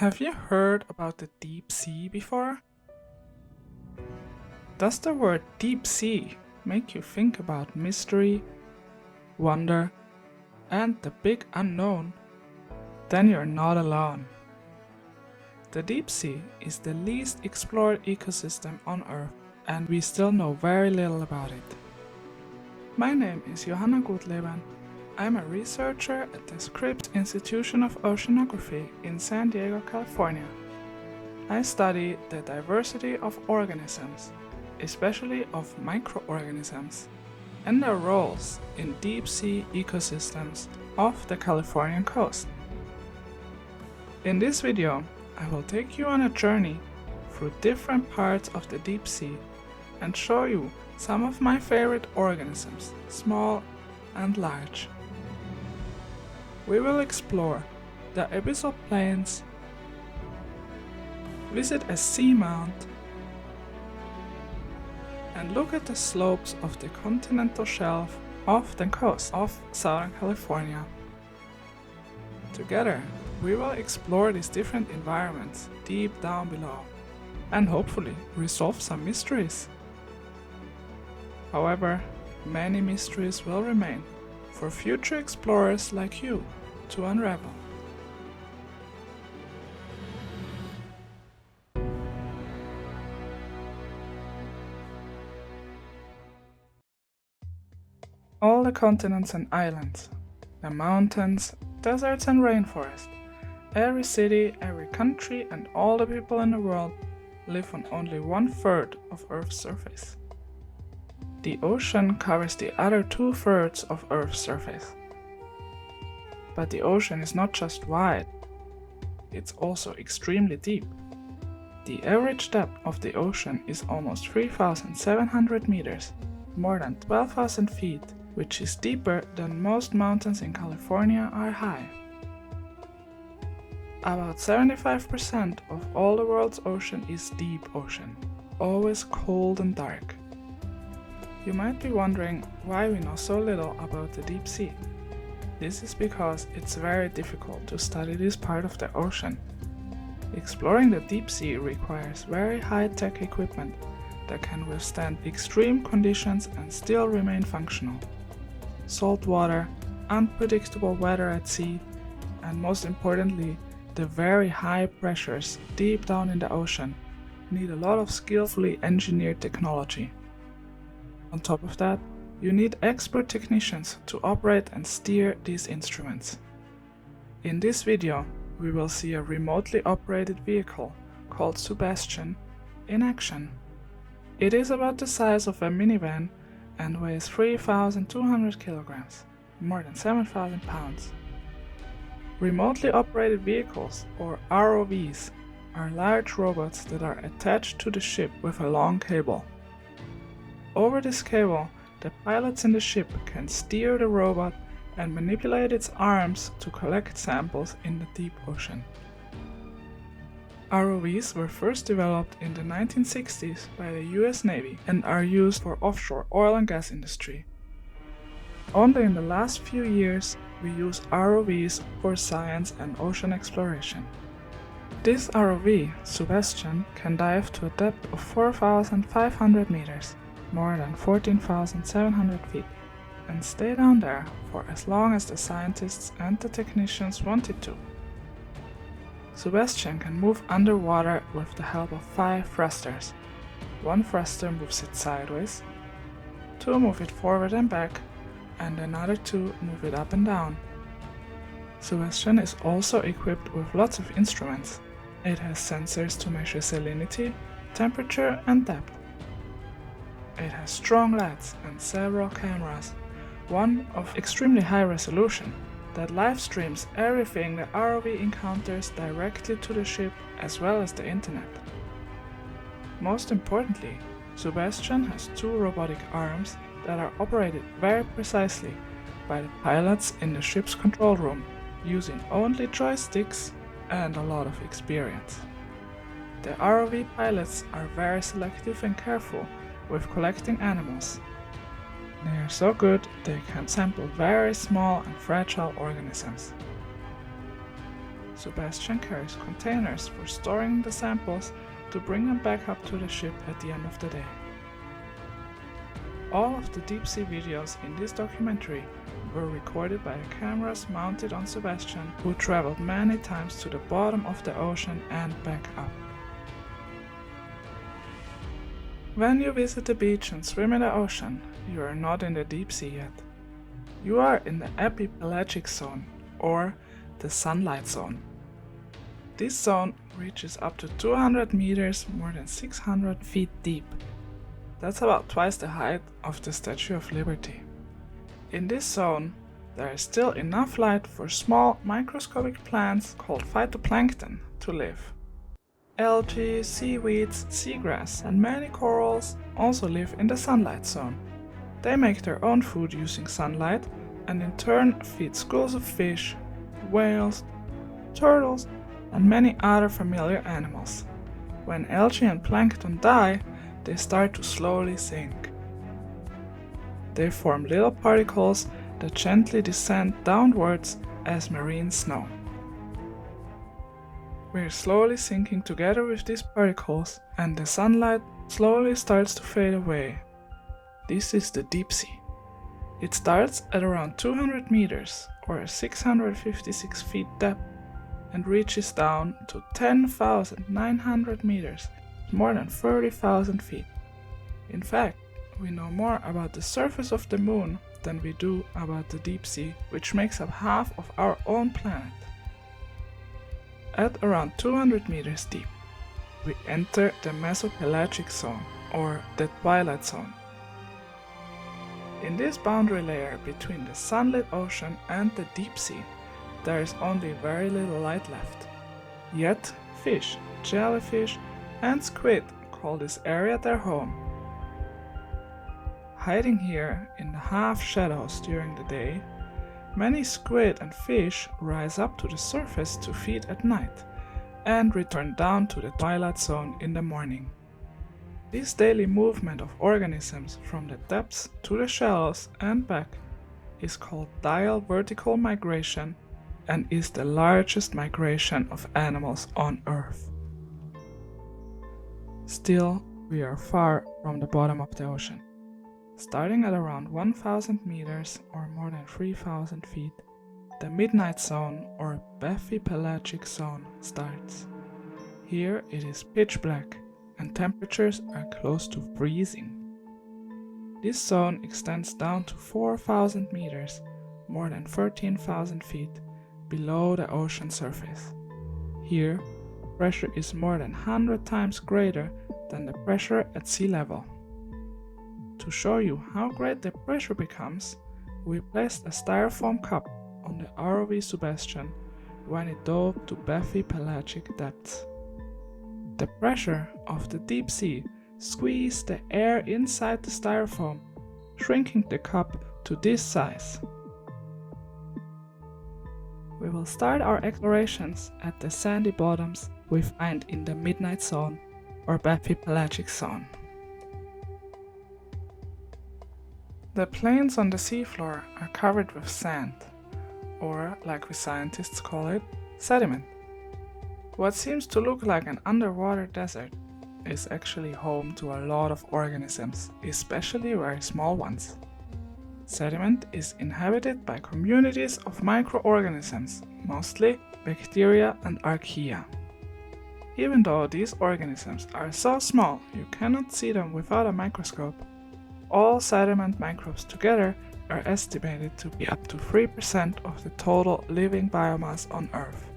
Have you heard about the deep sea before? Does the word deep sea make you think about mystery, wonder, and the big unknown? Then you're not alone. The deep sea is the least explored ecosystem on Earth, and we still know very little about it. My name is Johanna Gottlieben. I'm a researcher at the Scripps Institution of Oceanography in San Diego, California. I study the diversity of organisms, especially of microorganisms, and their roles in deep sea ecosystems off the Californian coast. In this video, I will take you on a journey through different parts of the deep sea and show you some of my favorite organisms, small and large. We will explore the abyssal plains, visit a seamount, and look at the slopes of the continental shelf off the coast of Southern California. Together, we will explore these different environments deep down below and hopefully resolve some mysteries. However, many mysteries will remain for future explorers like you to unravel. All the continents and islands, the mountains, deserts and rainforests, every city, every country and all the people in the world live on only 1/3 of Earth's surface. The ocean covers the other 2/3 of Earth's surface. But the ocean is not just wide, it's also extremely deep. The average depth of the ocean is almost 3,700 meters, more than 12,000 feet, which is deeper than most mountains in California are high. About 75% of all the world's ocean is deep ocean, always cold and dark. You might be wondering why we know so little about the deep sea. This is because it's very difficult to study this part of the ocean. Exploring the deep sea requires very high-tech equipment that can withstand extreme conditions and still remain functional. Salt water, unpredictable weather at sea, and most importantly, the very high pressures deep down in the ocean need a lot of skillfully engineered technology. On top of that, you need expert technicians to operate and steer these instruments. In this video, we will see a remotely operated vehicle called Sebastian in action. It is about the size of a minivan and weighs 3,200 kilograms, more than 7,000 pounds. Remotely operated vehicles, or ROVs, are large robots that are attached to the ship with a long cable. Over this cable, the pilots in the ship can steer the robot and manipulate its arms to collect samples in the deep ocean. ROVs were first developed in the 1960s by the US Navy and are used for offshore oil and gas industry. Only in the last few years, we use ROVs for science and ocean exploration. This ROV, Sebastian, can dive to a depth of 4,500 meters, more than 14,700 feet, and stay down there for as long as the scientists and the technicians want it to. Sebastian can move underwater with the help of 5 thrusters. One thruster moves it sideways, 2 move it forward and back, and another 2 move it up and down. Sebastian is also equipped with lots of instruments. It has sensors to measure salinity, temperature and depth. It has strong LEDs and several cameras, one of extremely high resolution, that live streams everything the ROV encounters directly to the ship as well as the internet. Most importantly, Sebastian has 2 robotic arms that are operated very precisely by the pilots in the ship's control room, using only joysticks and a lot of experience. The ROV pilots are very selective and careful with collecting animals. They are so good they can sample very small and fragile organisms. Sebastian carries containers for storing the samples to bring them back up to the ship at the end of the day. All of the deep sea videos in this documentary were recorded by the cameras mounted on Sebastian, who traveled many times to the bottom of the ocean and back up. When you visit the beach and swim in the ocean, you are not in the deep sea yet. You are in the epipelagic zone, or the sunlight zone. This zone reaches up to 200 meters, more than 600 feet deep. That's about twice the height of the Statue of Liberty. In this zone, there is still enough light for small microscopic plants called phytoplankton to live. Algae, seaweeds, seagrass, and many corals also live in the sunlight zone. They make their own food using sunlight and in turn feed schools of fish, whales, turtles, and many other familiar animals. When algae and plankton die, they start to slowly sink. They form little particles that gently descend downwards as marine snow. We're slowly sinking together with these particles, and the sunlight slowly starts to fade away. This is the deep sea. It starts at around 200 meters, or 656 feet depth, and reaches down to 10,900 meters, more than 30,000 feet. In fact, we know more about the surface of the moon than we do about the deep sea, which makes up half of our own planet. At around 200 meters deep, we enter the mesopelagic zone, or the twilight zone. In this boundary layer between the sunlit ocean and the deep sea, there is only very little light left. Yet, fish, jellyfish, and squid call this area their home. Hiding here in the half shadows during the day, many squid and fish rise up to the surface to feed at night and return down to the twilight zone in the morning. This daily movement of organisms from the depths to the shallows and back is called diel vertical migration and is the largest migration of animals on Earth. Still, we are far from the bottom of the ocean. Starting at around 1,000 meters or more than 3,000 feet, the midnight zone or bathypelagic zone starts. Here it is pitch black and temperatures are close to freezing. This zone extends down to 4,000 meters, more than 13,000 feet, below the ocean surface. Here, pressure is more than 100 times greater than the pressure at sea level. To show you how great the pressure becomes, we placed a styrofoam cup on the ROV Sebastian when it dove to bathypelagic depths. The pressure of the deep sea squeezed the air inside the styrofoam, shrinking the cup to this size. We will start our explorations at the sandy bottoms we find in the midnight zone or bathypelagic zone. The plains on the seafloor are covered with sand, or, like we scientists call it, sediment. What seems to look like an underwater desert is actually home to a lot of organisms, especially very small ones. Sediment is inhabited by communities of microorganisms, mostly bacteria and archaea. Even though these organisms are so small you cannot see them without a microscope, all sediment microbes together are estimated to be up to 3% of the total living biomass on Earth.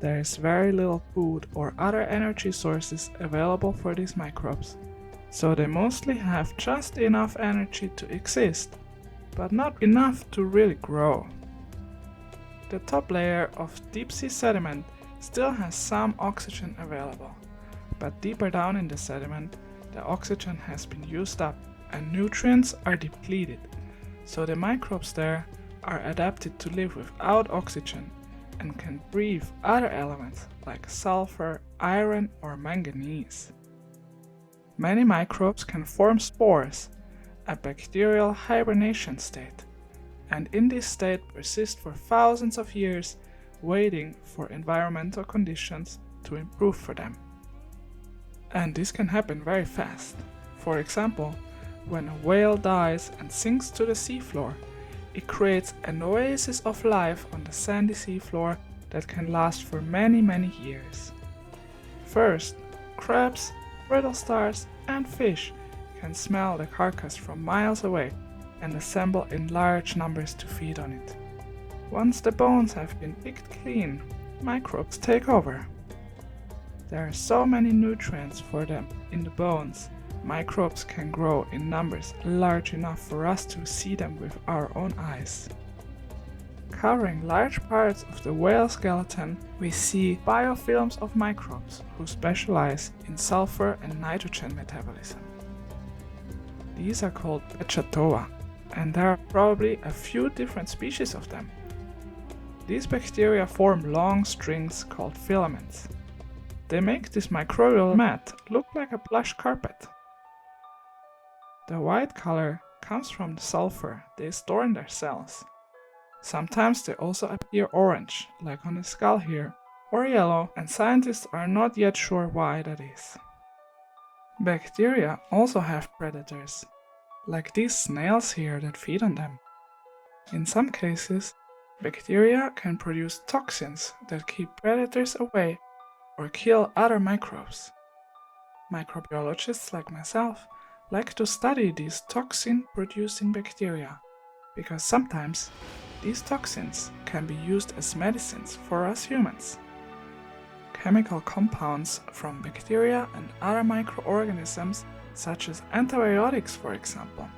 There is very little food or other energy sources available for these microbes, so they mostly have just enough energy to exist, but not enough to really grow. The top layer of deep sea sediment still has some oxygen available, but deeper down in the sediment, the oxygen has been used up and nutrients are depleted, so the microbes there are adapted to live without oxygen and can breathe other elements like sulfur, iron, or manganese. Many microbes can form spores, a bacterial hibernation state, and in this state persist for thousands of years waiting for environmental conditions to improve for them. And this can happen very fast. For example, when a whale dies and sinks to the seafloor, it creates an oasis of life on the sandy seafloor that can last for many, many years. First, crabs, brittle stars, and fish can smell the carcass from miles away and assemble in large numbers to feed on it. Once the bones have been picked clean, microbes take over. There are so many nutrients for them in the bones, microbes can grow in numbers large enough for us to see them with our own eyes. Covering large parts of the whale skeleton, we see biofilms of microbes who specialize in sulfur and nitrogen metabolism. These are called Bechatoa, and there are probably a few different species of them. These bacteria form long strings called filaments. They make this microbial mat look like a plush carpet. The white color comes from the sulfur they store in their cells. Sometimes they also appear orange, like on the skull here, or yellow, and scientists are not yet sure why that is. Bacteria also have predators, like these snails here that feed on them. In some cases, bacteria can produce toxins that keep predators away or kill other microbes. Microbiologists like myself like to study these toxin-producing bacteria, because sometimes these toxins can be used as medicines for us humans. Chemical compounds from bacteria and other microorganisms, such as antibiotics for example,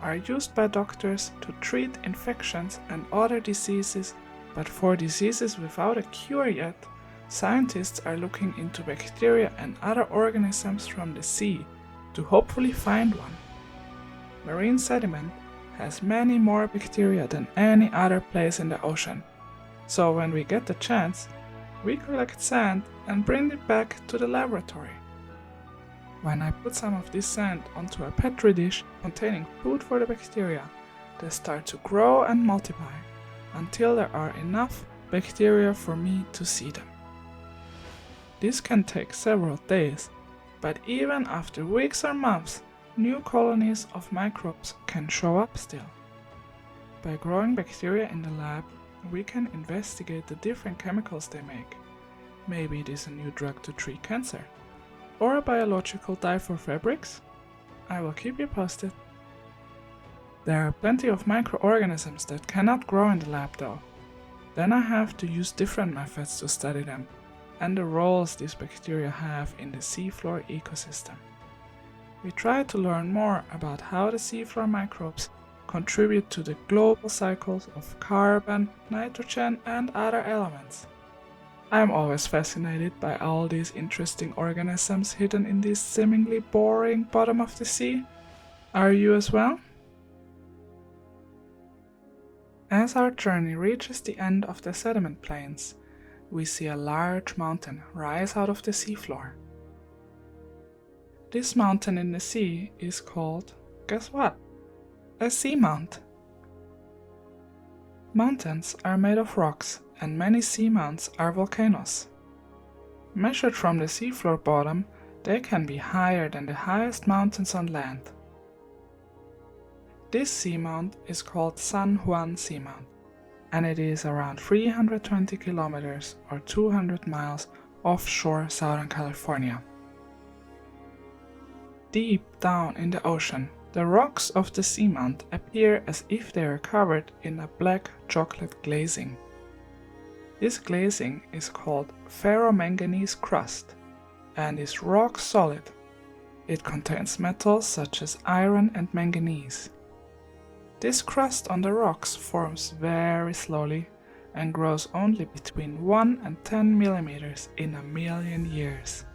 are used by doctors to treat infections and other diseases, but for diseases without a cure yet, scientists are looking into bacteria and other organisms from the sea to hopefully find one. Marine sediment has many more bacteria than any other place in the ocean, so when we get the chance, we collect sand and bring it back to the laboratory. When I put some of this sand onto a petri dish containing food for the bacteria, they start to grow and multiply until there are enough bacteria for me to see them. This can take several days, but even after weeks or months, new colonies of microbes can show up still. By growing bacteria in the lab, we can investigate the different chemicals they make. Maybe it is a new drug to treat cancer, or a biological dye for fabrics? I will keep you posted. There are plenty of microorganisms that cannot grow in the lab though. Then I have to use different methods to study them, and the roles these bacteria have in the seafloor ecosystem. We try to learn more about how the seafloor microbes contribute to the global cycles of carbon, nitrogen, and other elements. I am always fascinated by all these interesting organisms hidden in this seemingly boring bottom of the sea. Are you as well? As our journey reaches the end of the sediment plains, we see a large mountain rise out of the seafloor. This mountain in the sea is called, guess what? A seamount. Mountains are made of rocks, and many seamounts are volcanoes. Measured from the seafloor bottom, they can be higher than the highest mountains on land. This seamount is called San Juan Seamount, and it is around 320 kilometers or 200 miles offshore Southern California. Deep down in the ocean, the rocks of the seamount appear as if they are covered in a black chocolate glazing. This glazing is called ferromanganese crust and is rock solid. It contains metals such as iron and manganese. This crust on the rocks forms very slowly and grows only between 1 and 10 millimeters in a million years.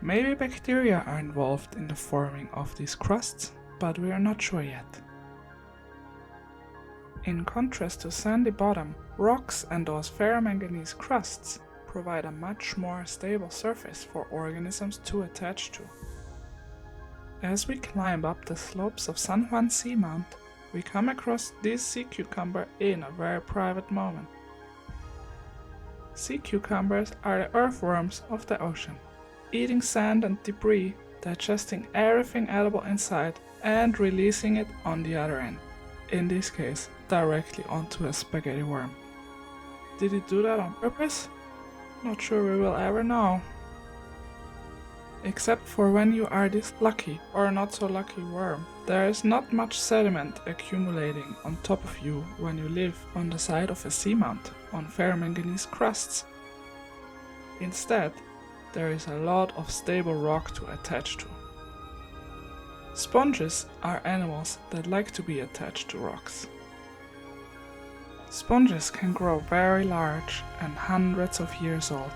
Maybe bacteria are involved in the forming of these crusts, but we are not sure yet. In contrast to sandy bottom, rocks and those ferromanganese crusts provide a much more stable surface for organisms to attach to. As we climb up the slopes of San Juan Seamount, we come across this sea cucumber in a very private moment. Sea cucumbers are the earthworms of the ocean, eating sand and debris, digesting everything edible inside and releasing it on the other end, in this case directly onto a spaghetti worm. Did it do that on purpose? Not sure we will ever know. Except for when you are this lucky or not so lucky worm, there is not much sediment accumulating on top of you when you live on the side of a seamount on ferromanganese crusts. Instead, there is a lot of stable rock to attach to. Sponges are animals that like to be attached to rocks. Sponges can grow very large and hundreds of years old.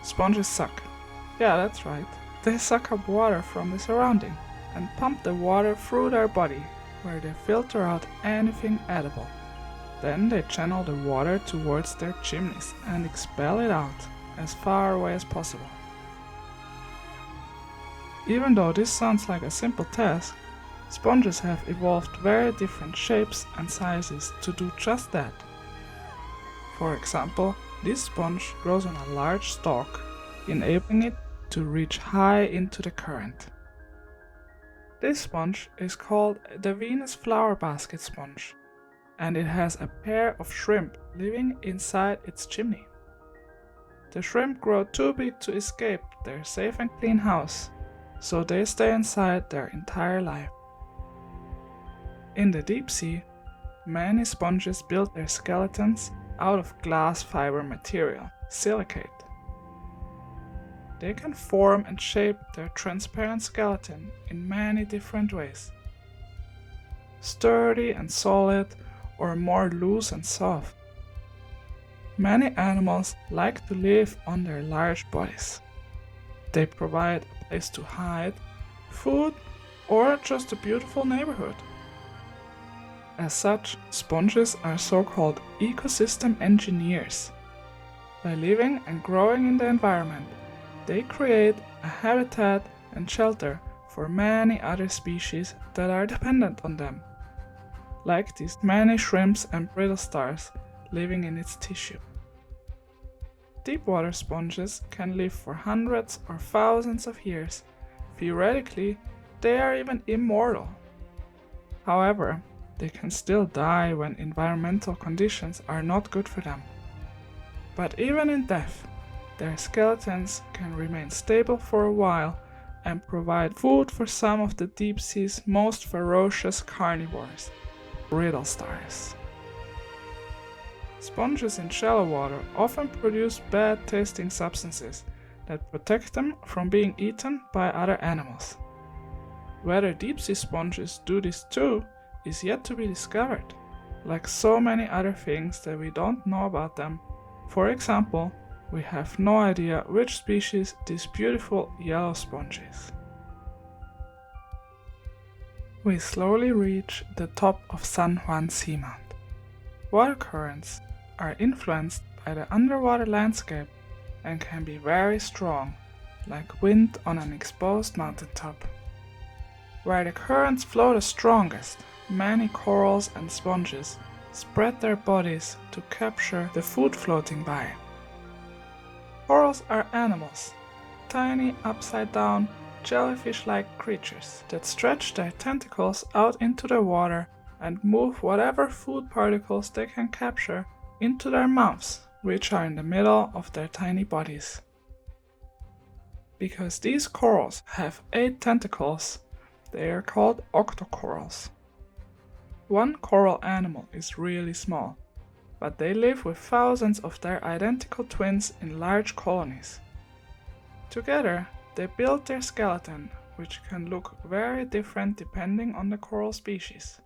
Sponges suck. Yeah, that's right. They suck up water from the surrounding and pump the water through their body, where they filter out anything edible. Then they channel the water towards their chimneys and expel it out as far away as possible. Even though this sounds like a simple task, sponges have evolved very different shapes and sizes to do just that. For example, this sponge grows on a large stalk, enabling it to reach high into the current. This sponge is called the Venus flower basket sponge, and it has a pair of shrimp living inside its chimney. The shrimp grow too big to escape their safe and clean house, so they stay inside their entire life. In the deep sea, many sponges build their skeletons out of glass fiber material, silicate. They can form and shape their transparent skeleton in many different ways. Sturdy and solid, or more loose and soft. Many animals like to live on their large bodies. They provide a place to hide, food, or just a beautiful neighborhood. As such, sponges are so-called ecosystem engineers. By living and growing in the environment, they create a habitat and shelter for many other species that are dependent on them, like these many shrimps and brittle stars living in its tissue. Deepwater sponges can live for hundreds or thousands of years. Theoretically, they are even immortal. However, they can still die when environmental conditions are not good for them. But even in death, their skeletons can remain stable for a while and provide food for some of the deep sea's most ferocious carnivores, brittle stars. Sponges in shallow water often produce bad-tasting substances that protect them from being eaten by other animals. Whether deep-sea sponges do this too is yet to be discovered, like so many other things that we don't know about them. For example, we have no idea which species this beautiful yellow sponge is. We slowly reach the top of San Juan Seamount. Water currents are influenced by the underwater landscape and can be very strong, like wind on an exposed mountaintop. Where the currents flow the strongest, many corals and sponges spread their bodies to capture the food floating by. Corals are animals, tiny upside-down, jellyfish-like creatures that stretch their tentacles out into the water and move whatever food particles they can capture into their mouths, which are in the middle of their tiny bodies. Because these corals have 8 tentacles, they are called octocorals. One coral animal is really small, but they live with thousands of their identical twins in large colonies. Together, they build their skeleton, which can look very different depending on the coral species.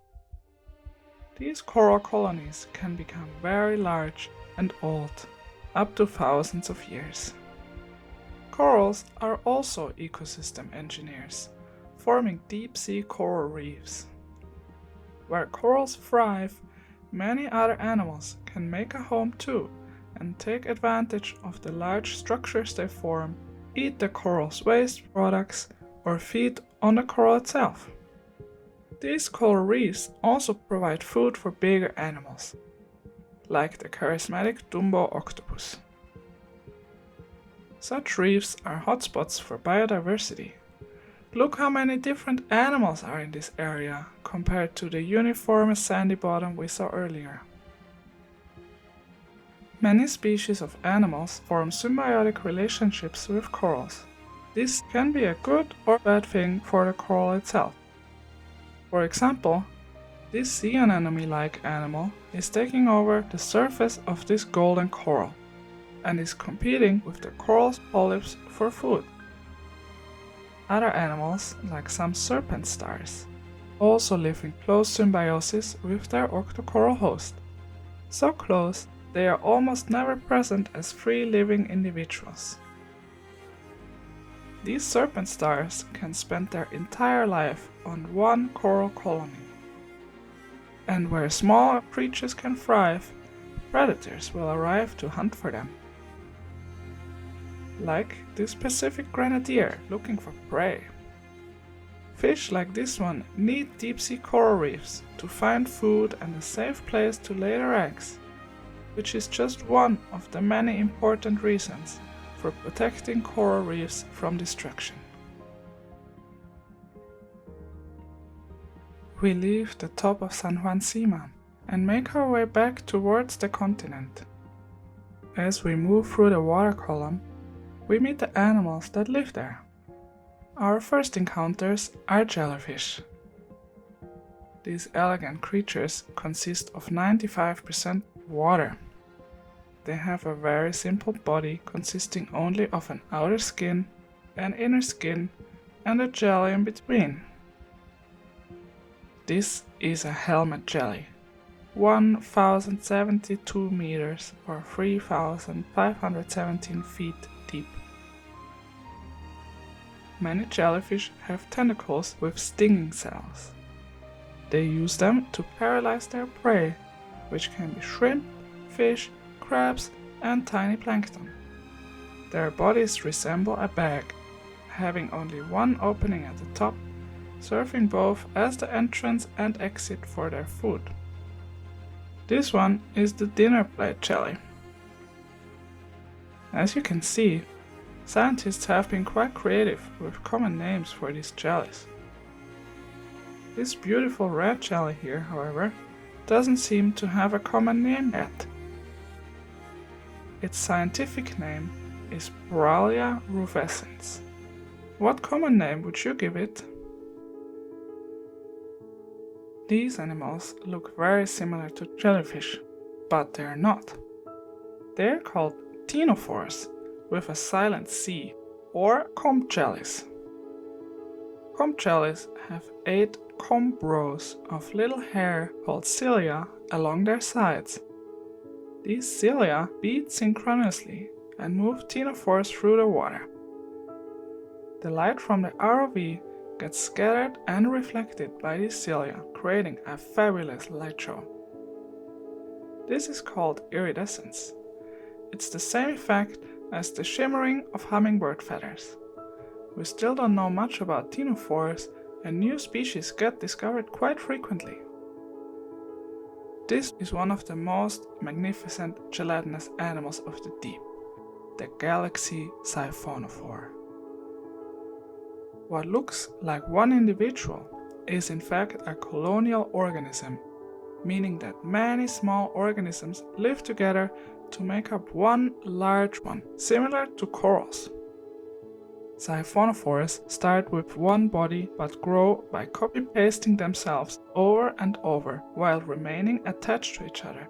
These coral colonies can become very large and old, up to thousands of years. Corals are also ecosystem engineers, forming deep-sea coral reefs. Where corals thrive, many other animals can make a home too and take advantage of the large structures they form, eat the coral's waste products, or feed on the coral itself. These coral reefs also provide food for bigger animals. like the charismatic Dumbo octopus. Such reefs are hotspots for biodiversity. Look how many different animals are in this area compared to the uniform sandy bottom we saw earlier. Many species of animals form symbiotic relationships with corals. This can be a good or bad thing for the coral itself. For example, this sea anemone-like animal is taking over the surface of this golden coral and is competing with the coral's polyps for food. Other animals, like some serpent stars, also live in close symbiosis with their octocoral host. So close, they are almost never present as free living individuals. These serpent stars can spend their entire life on one coral colony. And where small creatures can thrive, predators will arrive to hunt for them. Like this Pacific grenadier looking for prey. Fish like this one need deep-sea coral reefs to find food and a safe place to lay their eggs, which is just one of the many important reasons for protecting coral reefs from destruction. We leave the top of San Juan Cima and make our way back towards the continent. As we move through the water column, we meet the animals that live there. Our first encounters are jellyfish. These elegant creatures consist of 95% water. They have a very simple body consisting only of an outer skin, an inner skin, and a jelly in between. This is a helmet jelly, 1072 meters or 3517 feet deep. Many jellyfish have tentacles with stinging cells. They use them to paralyze their prey, which can be shrimp, fish, crabs, and tiny plankton. Their bodies resemble a bag, having only one opening at the top, serving both as the entrance and exit for their food. This one is the dinner plate jelly. As you can see, scientists have been quite creative with common names for these jellies. This beautiful red jelly here, however, doesn't seem to have a common name yet. Its scientific name is Borrelia rufescens. What common name would you give it? These animals look very similar to jellyfish, but they're not. They're called ctenophores with a silent C, or comb jellies. Comb jellies have 8 comb rows of little hair called cilia along their sides. These cilia beat synchronously and move ctenophores through the water. The light from the ROV gets scattered and reflected by these cilia, creating a fabulous light show. This is called iridescence. It's the same effect as the shimmering of hummingbird feathers. We still don't know much about ctenophores, and new species get discovered quite frequently. This is one of the most magnificent gelatinous animals of the deep, the galaxy siphonophore. What looks like one individual is in fact a colonial organism, meaning that many small organisms live together to make up one large one, similar to corals. Siphonophores start with one body but grow by copy-pasting themselves over and over while remaining attached to each other.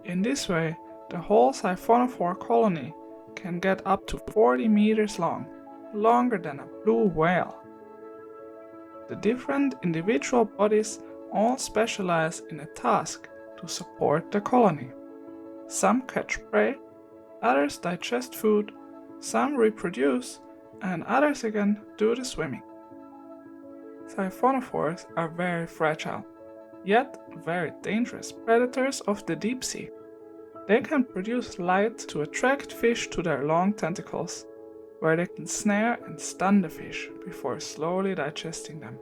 In this way, the whole siphonophore colony can get up to 40 meters long, longer than a blue whale. The different individual bodies all specialize in a task to support the colony. Some catch prey, others digest food, some reproduce, and others again do the swimming. Siphonophores are very fragile, yet very dangerous predators of the deep sea. They can produce light to attract fish to their long tentacles, where they can snare and stun the fish before slowly digesting them.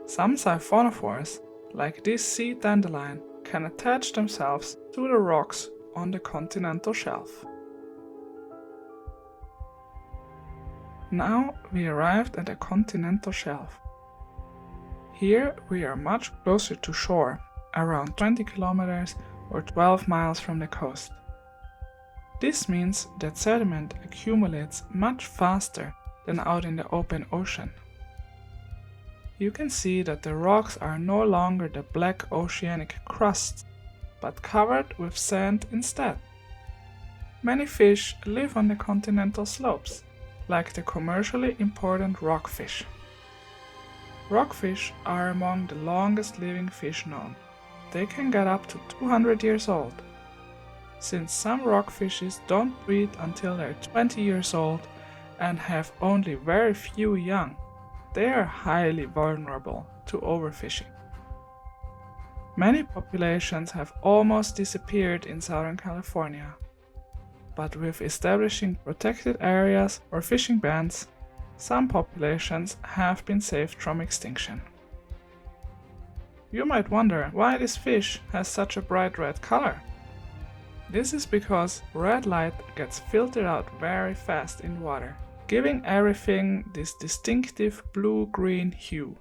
Some siphonophores, like this sea dandelion, can attach themselves to the rocks on the continental shelf. Now we arrived at the continental shelf. Here we are much closer to shore, around 20 kilometers or 12 miles from the coast. This means that sediment accumulates much faster than out in the open ocean. You can see that the rocks are no longer the black oceanic crust, but covered with sand instead. Many fish live on the continental slopes, like the commercially important rockfish. Rockfish are among the longest living fish known. They can get up to 200 years old. Since some rockfishes don't breed until they're 20 years old and have only very few young, they are highly vulnerable to overfishing. Many populations have almost disappeared in Southern California, but with establishing protected areas or fishing bans, some populations have been saved from extinction. You might wonder why this fish has such a bright red color. This is because red light gets filtered out very fast in water, giving everything this distinctive blue-green hue.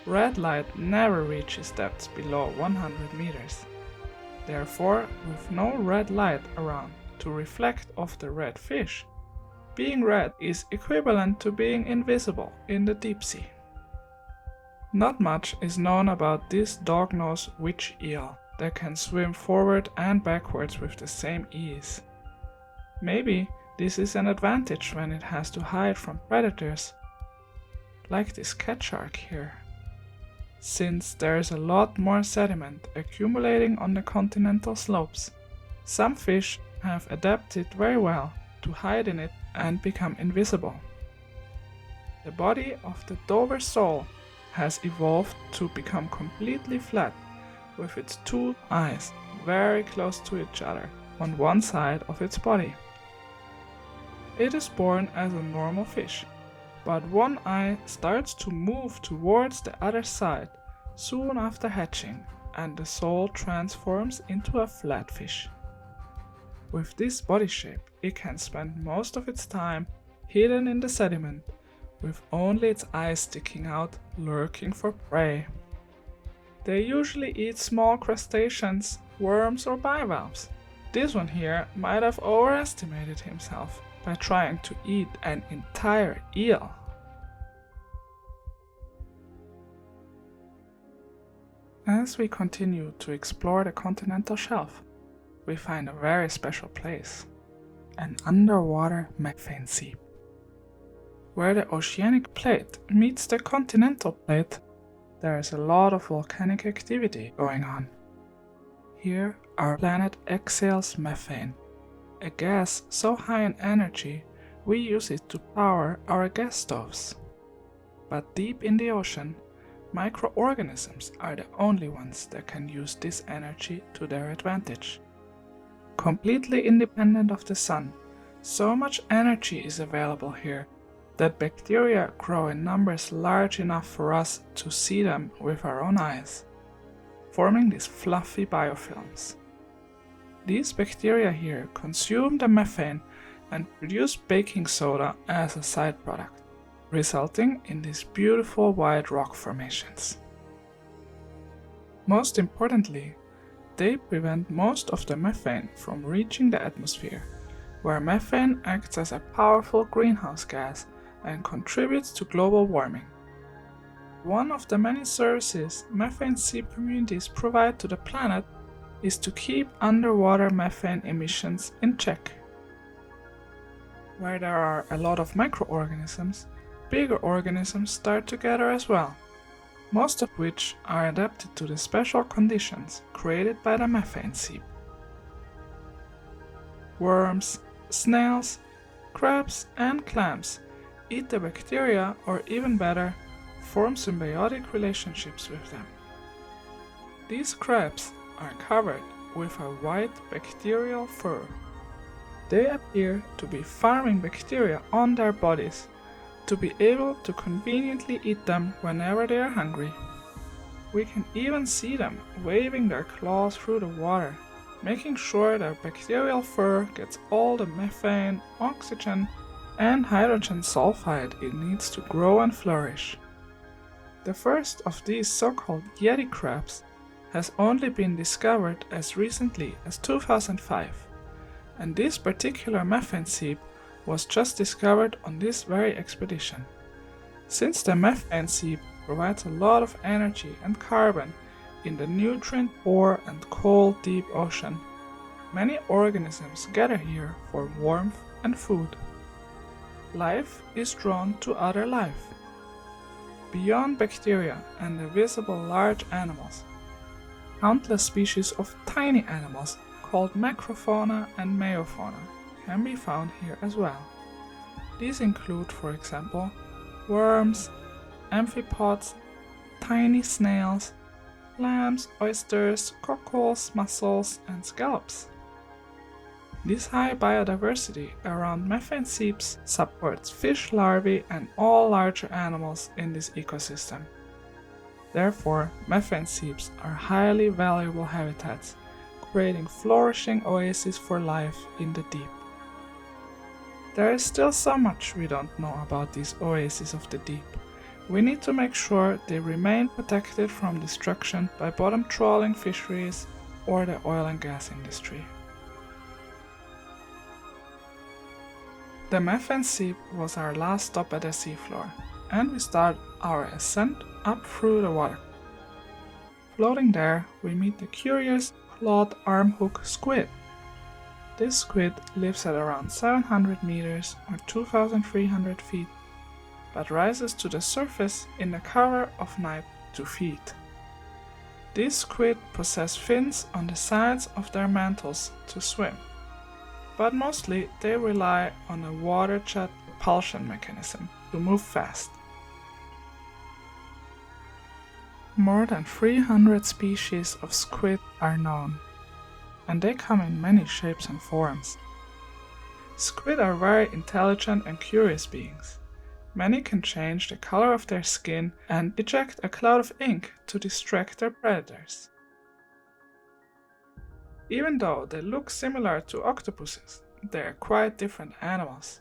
Red light never reaches depths below 100 meters. Therefore, with no red light around to reflect off the red fish, being red is equivalent to being invisible in the deep sea. Not much is known about this dog-nosed witch eel that can swim forward and backwards with the same ease. Maybe this is an advantage when it has to hide from predators, like this cat shark here. Since there is a lot more sediment accumulating on the continental slopes, some fish have adapted very well to hide in it and become invisible. The body of the Dover sole has evolved to become completely flat, with its two eyes very close to each other on one side of its body. It is born as a normal fish, but one eye starts to move towards the other side soon after hatching, and the sole transforms into a flatfish. With this body shape, it can spend most of its time hidden in the sediment, with only its eyes sticking out, lurking for prey. They usually eat small crustaceans, worms or bivalves. This one here might have overestimated himself by trying to eat an entire eel. As we continue to explore the continental shelf, we find a very special place, an underwater methane seep. Where the oceanic plate meets the continental plate, there is a lot of volcanic activity going on. Here, our planet exhales methane, a gas so high in energy we use it to power our gas stoves. But deep in the ocean, microorganisms are the only ones that can use this energy to their advantage. Completely independent of the sun, so much energy is available here that bacteria grow in numbers large enough for us to see them with our own eyes, forming these fluffy biofilms. These bacteria here consume the methane and produce baking soda as a side product, resulting in these beautiful white rock formations. Most importantly, they prevent most of the methane from reaching the atmosphere, where methane acts as a powerful greenhouse gas and contributes to global warming. One of the many services methane seep communities provide to the planet is to keep underwater methane emissions in check. Where there are a lot of microorganisms, bigger organisms start to gather as well, most of which are adapted to the special conditions created by the methane seep. Worms, snails, crabs and clams eat the bacteria, or even better, form symbiotic relationships with them. These crabs are covered with a white bacterial fur. They appear to be farming bacteria on their bodies to be able to conveniently eat them whenever they are hungry. We can even see them waving their claws through the water, making sure their bacterial fur gets all the methane, oxygen, and hydrogen sulfide it needs to grow and flourish. The first of these so-called Yeti crabs has only been discovered as recently as 2005, and this particular methane seep was just discovered on this very expedition. Since the methane seep provides a lot of energy and carbon in the nutrient-poor and cold deep ocean, many organisms gather here for warmth and food. Life is drawn to other life. Beyond bacteria and the visible large animals, countless species of tiny animals called macrofauna and meiofauna can be found here as well. These include, for example, worms, amphipods, tiny snails, clams, oysters, cockles, mussels, and scallops. This high biodiversity around methane seeps supports fish larvae and all larger animals in this ecosystem. Therefore, methane seeps are highly valuable habitats, creating flourishing oases for life in the deep. There is still so much we don't know about these oases of the deep. We need to make sure they remain protected from destruction by bottom trawling fisheries or the oil and gas industry. The methane seep was our last stop at the seafloor, and we start our ascent up through the water. Floating there, we meet the curious clawed armhook squid. This squid lives at around 700 meters or 2,300 feet, but rises to the surface in the cover of night to feed. These squid possess fins on the sides of their mantles to swim, but mostly they rely on a water jet propulsion mechanism to move fast. More than 300 species of squid are known, and they come in many shapes and forms. Squid are very intelligent and curious beings. Many can change the color of their skin and eject a cloud of ink to distract their predators. Even though they look similar to octopuses, they are quite different animals.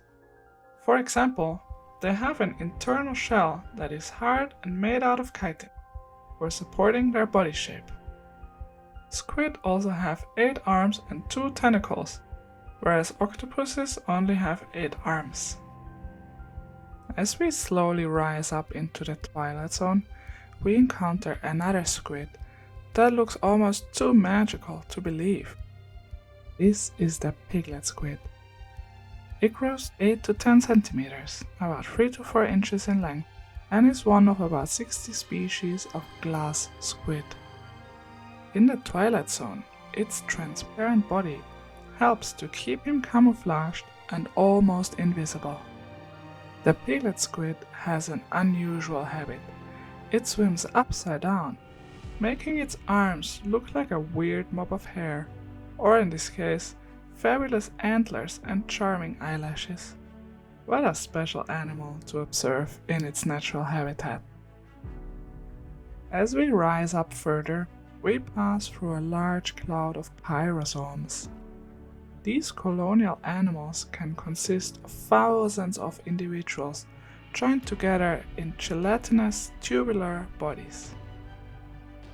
For example, they have an internal shell that is hard and made out of chitin for supporting their body shape. Squid also have 8 arms and 2 tentacles, whereas octopuses only have 8 arms. As we slowly rise up into the twilight zone, we encounter another squid that looks almost too magical to believe. This is the piglet squid. It grows 8 to 10 centimeters, about 3 to 4 inches in length, and is one of about 60 species of glass squid. In the twilight zone, its transparent body helps to keep him camouflaged and almost invisible. The piglet squid has an unusual habit. It swims upside down, making its arms look like a weird mop of hair, or in this case, fabulous antlers and charming eyelashes. What a special animal to observe in its natural habitat. As we rise up further, we pass through a large cloud of pyrosomes. These colonial animals can consist of thousands of individuals joined together in gelatinous tubular bodies.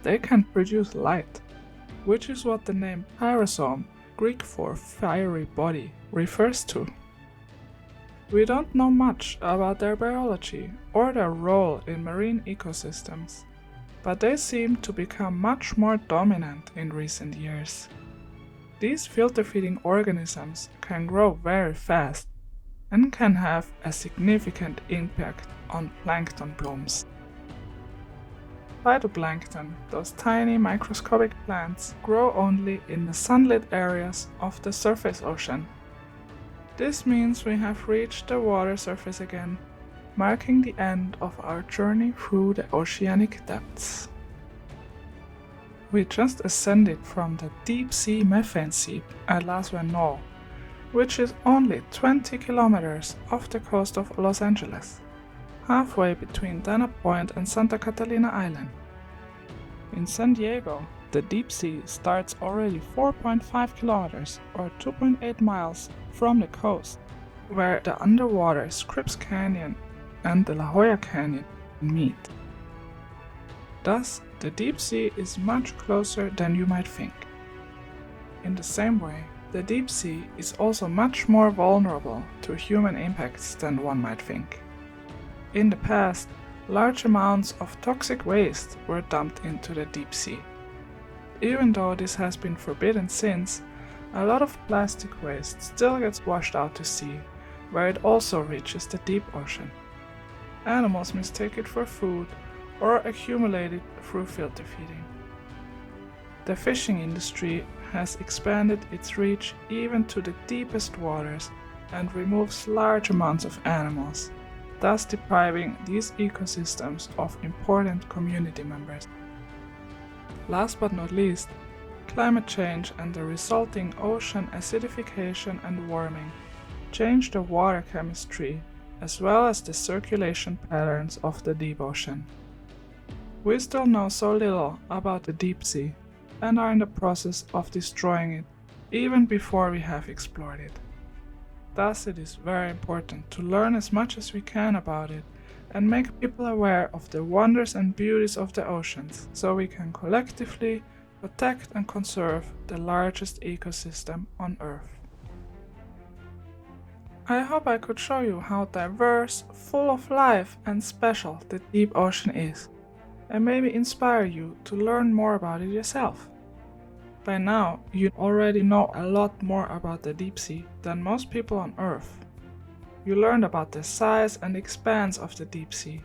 They can produce light, which is what the name pyrosome, Greek for fiery body, refers to. We don't know much about their biology or their role in marine ecosystems, but they seem to become much more dominant in recent years. These filter-feeding organisms can grow very fast and can have a significant impact on plankton blooms. Phytoplankton, those tiny microscopic plants, grow only in the sunlit areas of the surface ocean. This means we have reached the water surface again, marking the end of our journey through the oceanic depths. We just ascended from the deep-sea methane seep at Las Vernol, which is only 20 kilometers off the coast of Los Angeles, halfway between Dana Point and Santa Catalina Island. In San Diego, the deep sea starts already 4.5 kilometers or 2.8 miles from the coast, where the underwater Scripps Canyon and the La Jolla Canyon meet. Thus, the deep sea is much closer than you might think. In the same way, the deep sea is also much more vulnerable to human impacts than one might think. In the past, large amounts of toxic waste were dumped into the deep sea. Even though this has been forbidden since, a lot of plastic waste still gets washed out to sea, where it also reaches the deep ocean. Animals mistake it for food or accumulate it through filter feeding. The fishing industry has expanded its reach even to the deepest waters and removes large amounts of animals, thus depriving these ecosystems of important community members. Last but not least, climate change and the resulting ocean acidification and warming change the water chemistry as well as the circulation patterns of the deep ocean. We still know so little about the deep sea and are in the process of destroying it even before we have explored it. Thus, it is very important to learn as much as we can about it and make people aware of the wonders and beauties of the oceans so we can collectively protect and conserve the largest ecosystem on Earth. I hope I could show you how diverse, full of life and special the deep ocean is, and maybe inspire you to learn more about it yourself. By now, you already know a lot more about the deep sea than most people on Earth. You learned about the size and expanse of the deep sea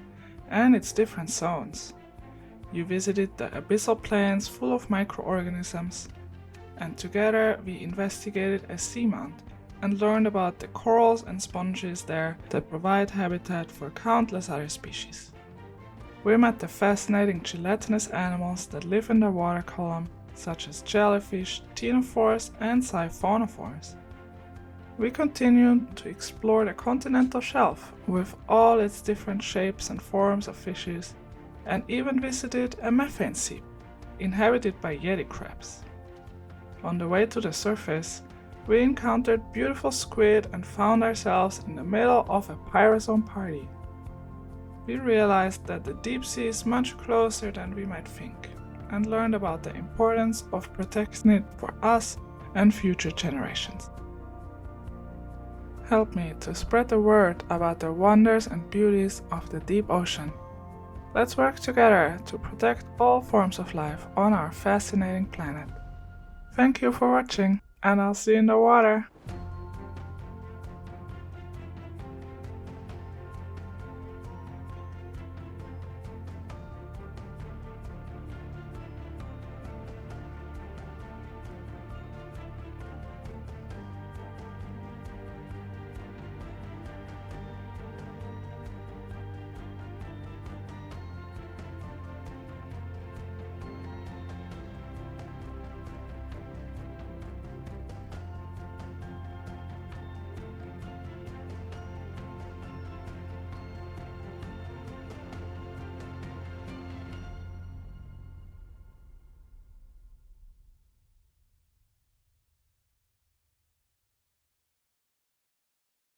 and its different zones. You visited the abyssal plains full of microorganisms, and together we investigated a seamount and learned about the corals and sponges there that provide habitat for countless other species. We met the fascinating gelatinous animals that live in the water column, such as jellyfish, ctenophores and siphonophores. We continued to explore the continental shelf with all its different shapes and forms of fishes, and even visited a methane sea inhabited by yeti crabs. On the way to the surface, we encountered beautiful squid and found ourselves in the middle of a pyrosome party. We realized that the deep sea is much closer than we might think, and learned about the importance of protecting it for us and future generations. Help me to spread the word about the wonders and beauties of the deep ocean. Let's work together to protect all forms of life on our fascinating planet. Thank you for watching, and I'll see you in the water.